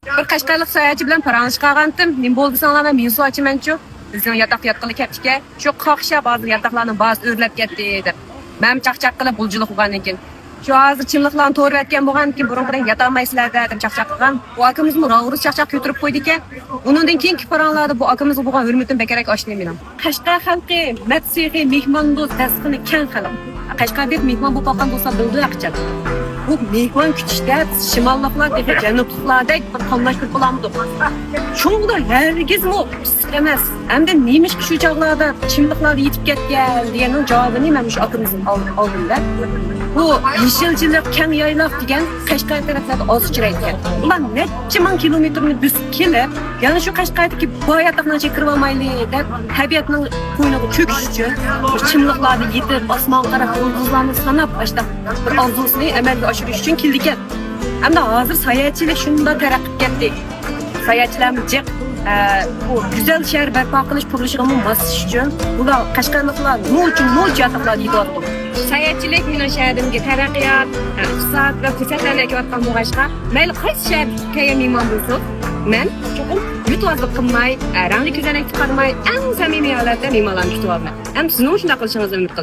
Bir Qashqarlik sayohatchi bilan paranjishib qolgandim. Nima bo'ldi sanlar men suv ichaman-chu. Bizning yotoqda yotqili ketdika. Shu qoqsha ba'zi yotoqlarning ba'zi o'rlab ketdi deb. Men chaqchaq qilib buljilik qilgandan keyin shu hozir chimliqlarni to'rib yotgan bo'lganki, burunqidan yotolmaysizlar deb chaqchaq qilgan. Bu akamizmi rag'urus chaqchaq ko'tarib qo'ydi ekan. Undan keyingi paranlarda bu akamizga bo'lgan hurmatim bekarak oshdi mening. Qashqar xalqi matsihi mehmondo'st tasqini keng xalq. Qashqarda mehmon bo'lib qolgan bo'lsa bildi aqchaq. Bu mehmon kutishda shimolliklar deb janubliklardek bir qamlashib qolamdi. Shunda hargizmi emas. Endi nemish shu chog'larda chimliqlar yetib ketgan deganning javobini men shu akamizdan oldimda. Bu yeşilchilik, keng yayloq degan Qashqar taraflarda oz uchraydigan. Ular necha ming kilometrni biz kelib, yana shu Qashqardagi boyataqni chekirib olmayli deb tabiatning qo'yniga cho'kish uchun chimliqlarni yetib, osmon qarab yulduzlarni sanab, işte bir orzusini amalga oshirish uchun keldik. Endi hozir sayohatchilik shunda taraqqi ketdi. Sayohatchilarimiz bu güzel shahar barpo qilish qurilishiga mos uchun bular Qashqarliklar nima uchun yotoqlar yetyapti. Sayohatchilik mening shahrimga taraqqiyot, iqtisod va ko'rsatmalar kelayotgan bo'lg'achqa, mayli qaysi shaharga mehmon bo'lsin, men cho'qim yutuvozlik qilmay, rangli ko'zoynak chiqarmay, eng samimiy holatda mehmonlarni kutyapman. Ham sizning shunday qilishingizni umid qilaman.